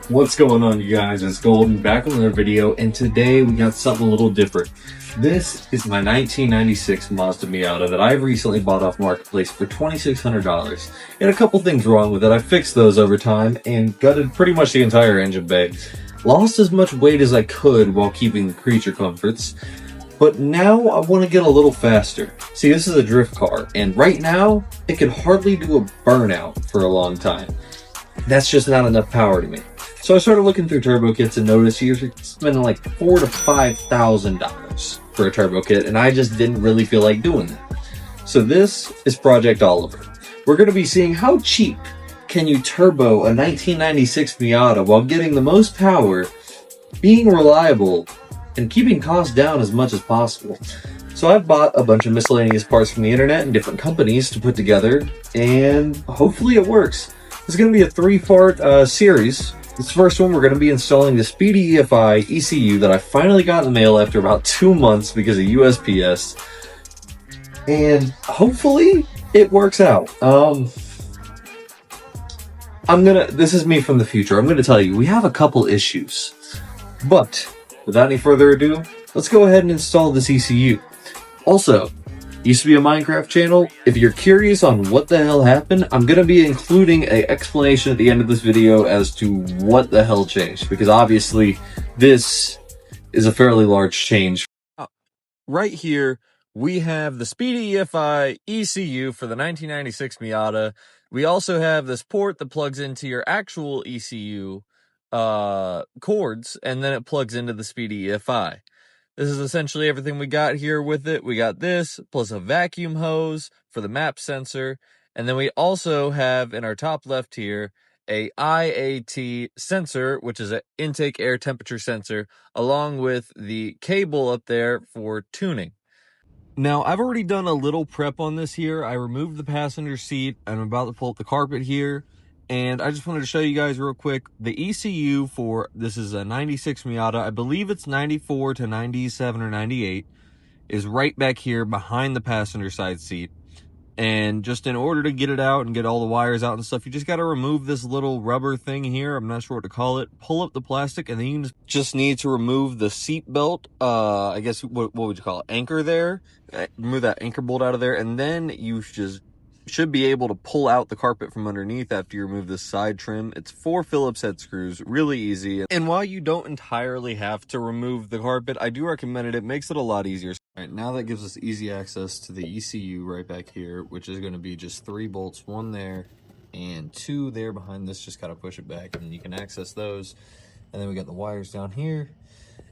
What's going on, you guys? It's Golden back with another video, and today we got something a little different. This is my 1996 Mazda Miata that I recently bought off Marketplace for $2,600. And a couple things wrong with it. I fixed those over time and gutted pretty much the entire engine bay. Lost as much weight as I could while keeping the creature comforts. But now I want to get a little faster. See, this is a drift car, and right now it can hardly do a burnout for a long time. That's just not enough power to me. So I started looking through turbo kits and noticed you're spending like $4,000 to $5,000 for a turbo kit, and I just didn't really feel like doing that. So this is Project Oliver. We're going to be seeing how cheap can you turbo a 1996 Miata while getting the most power, being reliable, and keeping costs down as much as possible. So I've bought a bunch of miscellaneous parts from the internet and different companies to put together, and hopefully it works. This is going to be a three-part series. This first one, we're going to be installing the speedyefi ECU that I finally got in the mail after about 2 months because of USPS. And hopefully it works out. This is me from the future. I'm going to tell you, we have a couple issues. But without any further ado, let's go ahead and install this ECU. Also, used to be a Minecraft channel. If you're curious on what the hell happened, I'm going to be including an explanation at the end of this video as to what the hell changed, because obviously this is a fairly large change. Right here, we have the speedyefi ECU for the 1996 Miata. We also have this port that plugs into your actual ECU cords, and then it plugs into the speedyefi. This is essentially everything we got here with it. We got this, plus a vacuum hose for the map sensor. And then we also have, in our top left here, a IAT sensor, which is an intake air temperature sensor, along with the cable up there for tuning. Now, I've already done a little prep on this here. I removed the passenger seat. I'm about to pull up the carpet here. And I just wanted to show you guys real quick, the ECU for, this is a 96 Miata, I believe it's 94 to 97 or 98, is right back here behind the passenger side seat. And just in order to get it out and get all the wires out and stuff, you just got to remove this little rubber thing here. I'm not sure what to call it. Pull up the plastic, and then you just need to remove the seat belt. I guess, what would you call it? Anchor there. Remove that anchor bolt out of there, and then you just should be able to pull out the carpet from underneath after you remove this side trim. It's 4 Phillips head screws, really easy. And while you don't entirely have to remove the carpet, I do recommend it. It makes it a lot easier. All right, now that gives us easy access to the ECU right back here, which is going to be just 3 bolts, 1 there and 2 there behind this. Just gotta push it back and you can access those. And then we got the wires down here.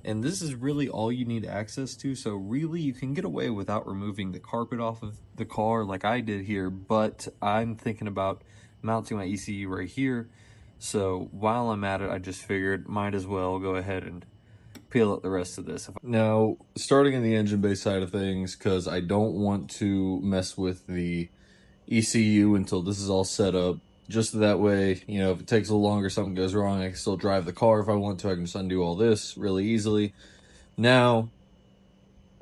And this is really all you need access to, so really you can get away without removing the carpet off of the car like I did here, but I'm thinking about mounting my ECU right here. So while I'm at it, I just figured might as well go ahead and peel out the rest of this. Now, starting in the engine bay side of things, because I don't want to mess with the ECU until this is all set up. Just that way, you know, if it takes a little longer, something goes wrong, I can still drive the car if I want to. I can just undo all this really easily. Now,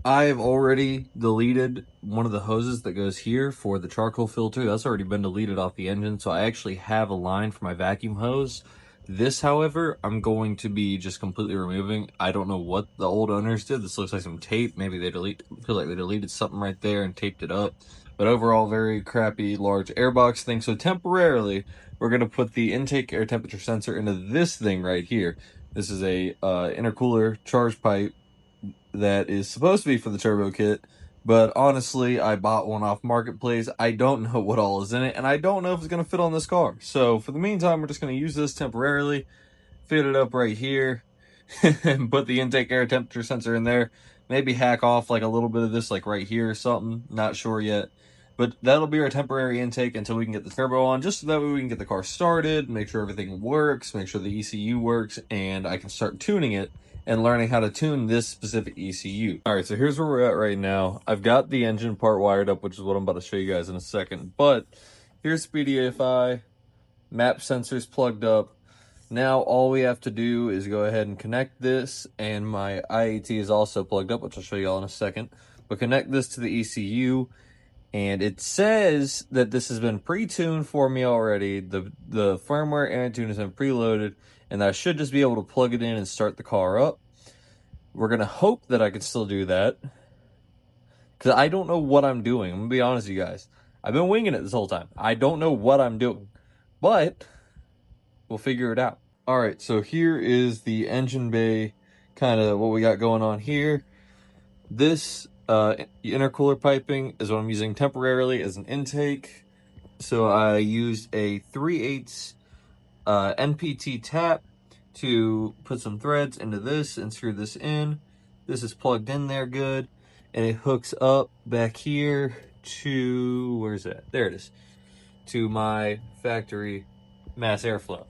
I've already deleted one of the hoses that goes here for the charcoal filter. That's already been deleted off the engine, so I actually have a line for my vacuum hose. This, however, I'm going to be just completely removing. I don't know what the old owners did. This looks like some tape. Maybe they feel like they deleted something right there and taped it up. But overall, very crappy large airbox thing. So temporarily, we're going to put the intake air temperature sensor into this thing right here. This is a intercooler charge pipe that is supposed to be for the turbo kit. But honestly, I bought one off Marketplace. I don't know what all is in it, and I don't know if it's going to fit on this car. So for the meantime, we're just going to use this temporarily, fit it up right here, and put the intake air temperature sensor in there. Maybe hack off like a little bit of this like right here or something. Not sure yet. But that'll be our temporary intake until we can get the turbo on, just so that way we can get the car started, make sure everything works, make sure the ECU works, and I can start tuning it and learning how to tune this specific ECU. All right, so here's where we're at right now. I've got the engine part wired up, which is what I'm about to show you guys in a second. But here's speedyefi, map sensors plugged up. Now all we have to do is go ahead and connect this, and my IAT is also plugged up, which I'll show you all in a second. But connect this to the ECU, and it says that this has been pre-tuned for me already. The firmware and tune has been preloaded, and I should just be able to plug it in and start the car up. We're gonna hope that I can still do that, because I don't know what I'm doing. I'm gonna be honest with you guys. I've been winging it this whole time. I don't know what I'm doing, but we'll figure it out. All right, so here is the engine bay, kind of what we got going on here. This intercooler piping is what I'm using temporarily as an intake. So I used a 3/8 NPT tap to put some threads into this and screw this in. This is plugged in there good, and it hooks up back here to, where's that? There it is, to my factory mass airflow.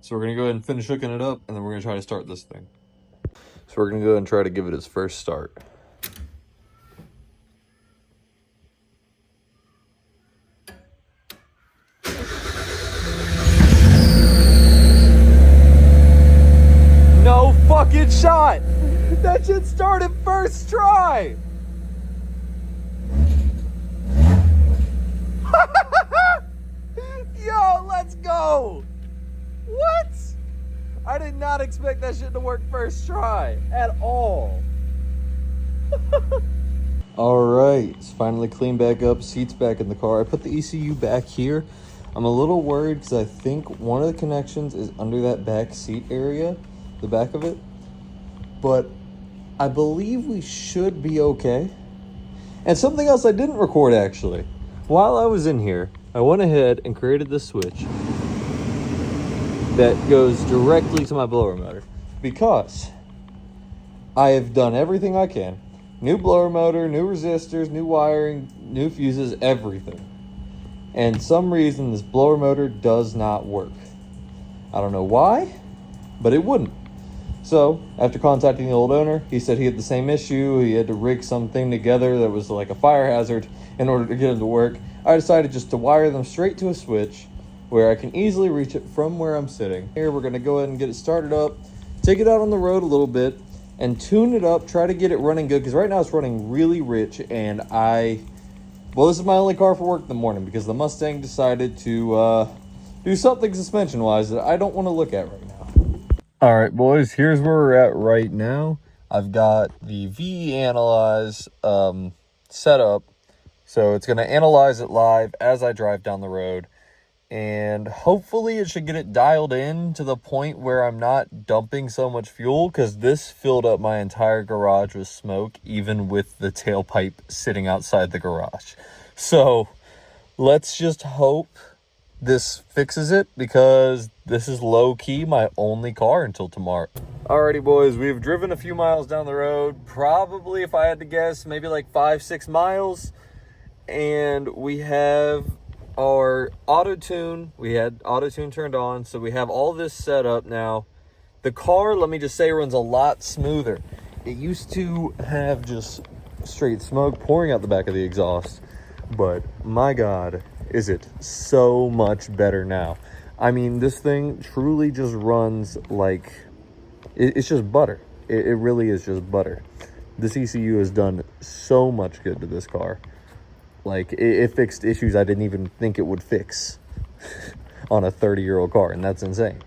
So we're gonna go ahead and finish hooking it up, and then we're gonna try to start this thing. So we're gonna go ahead and try to give it its first start. No fucking shot! That shit started first try! Yo, let's go! What? I did not expect that shit to work first try at all. All right, it's finally cleaned back up, seats back in the car. I put the ECU back here. I'm a little worried because I think one of the connections is under that back seat area, the back of it. But I believe we should be okay. And something else I didn't record actually. While I was in here, I went ahead and created this switch that goes directly to my blower motor, because I have done everything I can. New blower motor, new resistors, new wiring, new fuses, everything. And some reason this blower motor does not work. I don't know why, but it wouldn't. So after contacting the old owner, he said he had the same issue. He had to rig something together that was like a fire hazard in order to get them to work. I decided just to wire them straight to a switch where I can easily reach it from where I'm sitting. Here we're gonna go ahead and get it started up, take it out on the road a little bit, and tune it up, try to get it running good, because right now it's running really rich, and well, this is my only car for work in the morning because the Mustang decided to do something suspension-wise that I don't want to look at right now. All right, boys, here's where we're at right now. I've got the VE Analyze set up, so it's going to analyze it live as I drive down the road, and hopefully it should get it dialed in to the point where I'm not dumping so much fuel, because this filled up my entire garage with smoke, even with the tailpipe sitting outside the garage. So let's just hope this fixes it, because this is low-key my only car until tomorrow. Alrighty, boys, we've driven a few miles down the road, probably, if I had to guess, maybe like 5-6 miles, and we have our auto-tune. We had auto-tune turned on, so we have all this set up now. The car, let me just say, runs a lot smoother. It used to have just straight smoke pouring out the back of the exhaust, but my God, is it so much better now. I mean, this thing truly just runs like, it's just butter. It really is just butter. This ECU has done so much good to this car. Like, it fixed issues I didn't even think it would fix on a 30-year-old car, and that's insane.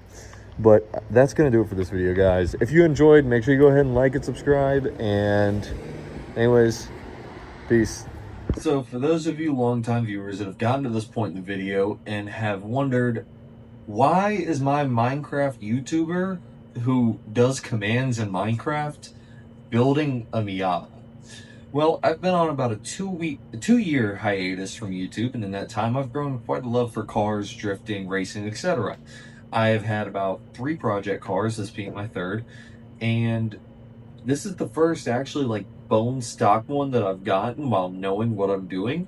But that's going to do it for this video, guys. If you enjoyed, make sure you go ahead and like and subscribe. And anyways, peace. So for those of you longtime viewers that have gotten to this point in the video and have wondered, why is my Minecraft YouTuber who does commands in Minecraft building a Miata? Well, I've been on about a 2-year hiatus from YouTube, and in that time I've grown quite a love for cars, drifting, racing, etc. I've had about 3 project cars, this being my 3rd, and this is the first actually like bone stock one that I've gotten while knowing what I'm doing.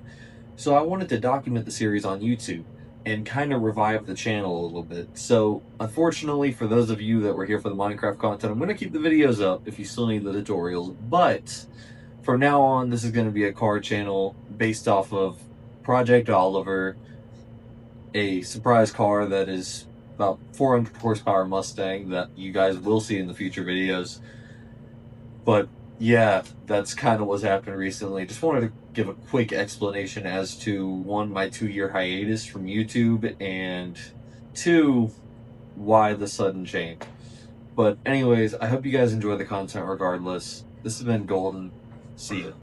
So I wanted to document the series on YouTube and kind of revive the channel a little bit. So unfortunately, for those of you that were here for the Minecraft content, I'm going to keep the videos up if you still need the tutorials, but from now on, this is going to be a car channel based off of Project Oliver, a surprise car that is about 400 horsepower Mustang that you guys will see in the future videos. But yeah, that's kind of what's happened recently. Just wanted to give a quick explanation as to, 1, my 2-year hiatus from YouTube, and 2, why the sudden change. But anyways, I hope you guys enjoy the content regardless. This has been Golden. See ya.